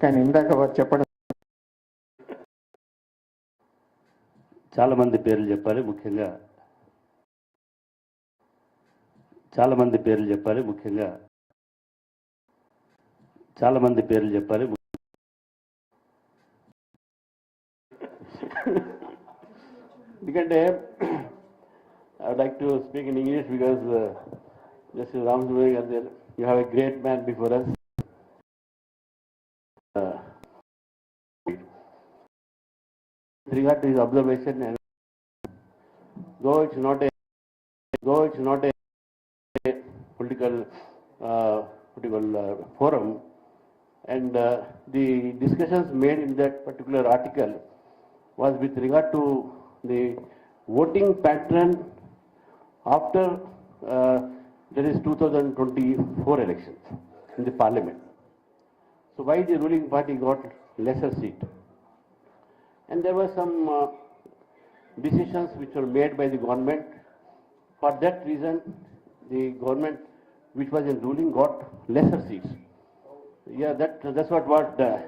కానీ ఇందాక వారు చెప్పడం చాలా మంది పేర్లు చెప్పాలి, ముఖ్యంగా చాలా మంది పేర్లు చెప్పాలి, ముఖ్యంగా చాలా మంది పేర్లు చెప్పాలి. ఎందుకంటే I would like to speak in English because Justice Ramchander Rao Garu, you have a great man before us. With regard to his observation, and though it's not a political forum, and the discussions made in that particular article was with regard to the voting pattern after there is 2024 elections in the parliament. So why the ruling party got lesser seat? And there were some decisions which were made by the government. For that reason, the government which was in ruling got lesser seats. Yeah, that's what yeah.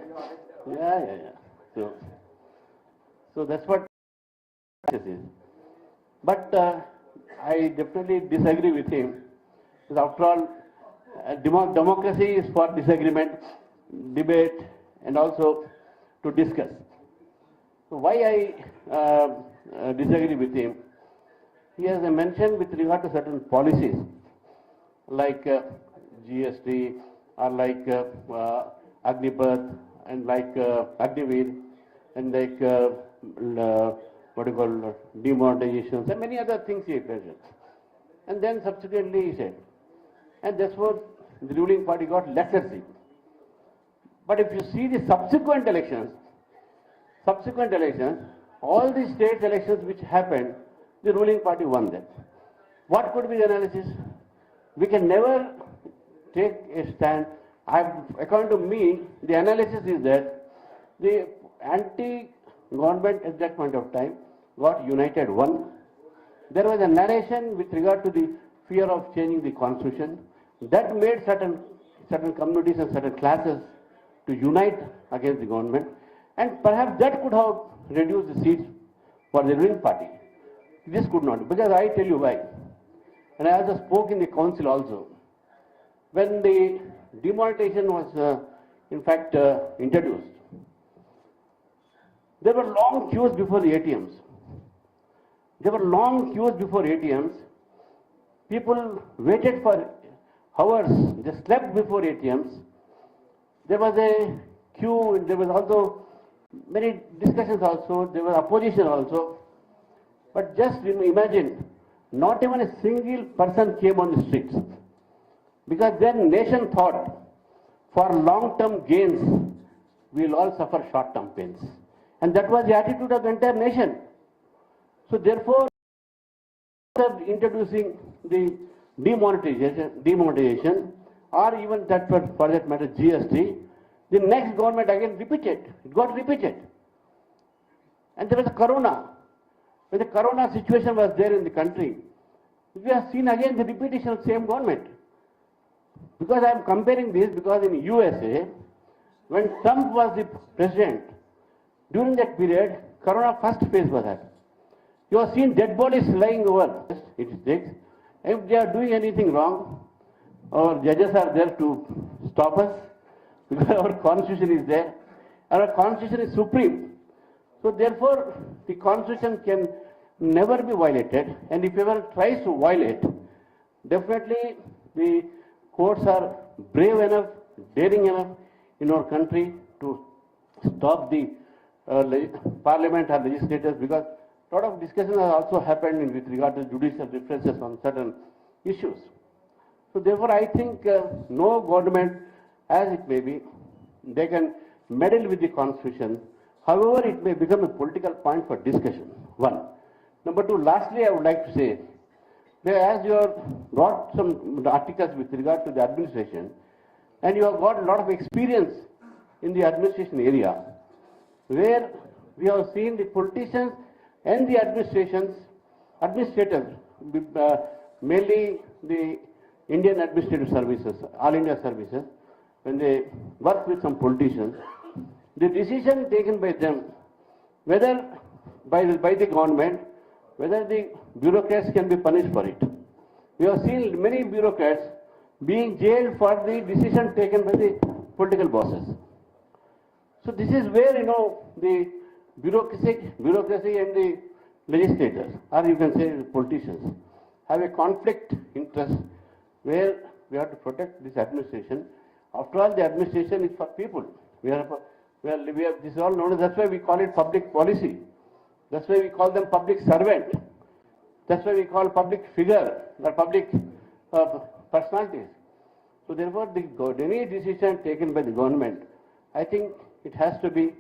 So that's what this is. But I definitely disagree with him. Because after all, democracy is for disagreement, debate, and also to discuss. So why I disagree with him? He has mentioned with regard to certain policies like GST or like Agnipath and like Agniveer and like what you call demonetizations and many other things he mentioned. And then subsequently he said, and that's what the ruling party got lesser seat. But if you see the subsequent elections, all the state elections which happened, the ruling party won them. What could be the analysis? We can never take a stand. According to me, the analysis is that the anti-government at that point of time got united one. There was a narration with regard to the fear of changing the constitution. That made certain communities and certain classes to unite against the government. And perhaps that could have reduced the seats for the ruling party. This could not, because I tell you why. And I also spoke in the council also. When the demonetization was in fact introduced, there were long queues before the ATMs. People waited for hours. They slept before ATMs. There was a queue. There was also many discussions also. There was opposition also. But just imagine, not even a single person came on the streets. Because then nation thought, for long-term gains, we will all suffer short-term pains. And that was the attitude of the entire nation. So therefore, after introducing the demonetization, or even that for that matter GST, the next government again repeated. It got repeated. And there was a corona. When the corona situation was there in the country, we have seen again the repetition of the same government. Because I am comparing this because in USA, when Trump was the president, during that period, corona first phase was that. You have seen dead bodies lying over. It takes. If they are doing anything wrong, our judges are there to stop us because our constitution is there. Our constitution is supreme. So therefore, the constitution can never be violated. And if ever tries to violate, definitely the courts are brave enough, daring enough in our country to stop the parliament or legislators, because a lot of discussion has also happened with regard to judicial references on certain issues. So therefore, I think no government, as it may be, they can meddle with the constitution. However, it may become a political point for discussion. One. Number two, lastly, I would like to say, as you have got some articles with regard to the administration, and you have got a lot of experience in the administration area, where we have seen the politicians and the administrators, mainly the Indian Administrative Services, All India Services, when they work with some politicians, the decision taken by them, whether by the government, whether the bureaucrats can be punished for it. We have seen many bureaucrats being jailed for the decision taken by the political bosses. So this is where, the bureaucracy and the legislators, or you can say politicians, have a conflict interest where we have to protect this administration. After all, the administration is for people. We have this is all known as, that's why we call it public policy. That's why we call them public servant. That's why we call public figure or public personalities. So therefore, any decision taken by the government, I think it has to be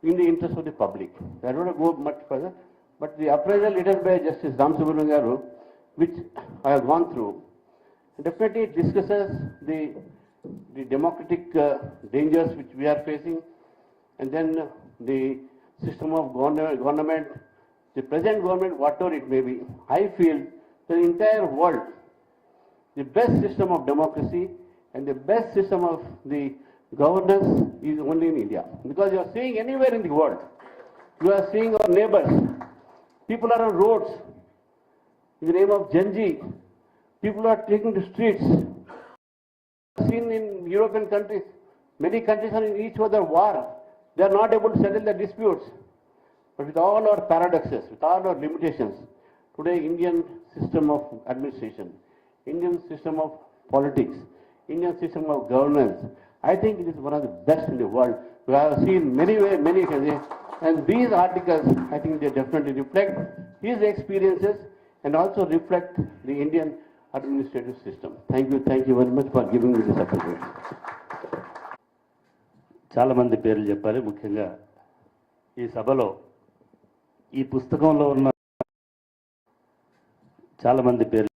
in the interest of the public. I don't want to go much further, but the appraisal written by Justice Ramchander Rao Garu, which I have gone through, definitely it discusses the democratic dangers which we are facing, and then the system of government, the present government, whatever it may be. I feel the entire world, the best system of democracy and the best system of the governance is only in India. Because you are seeing anywhere in the world, you are seeing our neighbors, people are on roads in the name of Genji, people are taking the streets. Seen in European countries, many countries are in each other war. They are not able to settle their disputes. But with all our paradoxes, with all our limitations, today Indian system of administration, Indian system of politics, Indian system of governance, I think it is one of the best in the world. We have seen many countries, and these articles, I think they definitely reflect his experiences and also reflect the Indian administrative system. Thank you very much for giving me this opportunity. చాలా మంది పేర్లు చెప్పారు. ముఖ్యంగా ఈ సభలో ఈ పుస్తకంలో ఉన్న చాలా మంది పేర్లు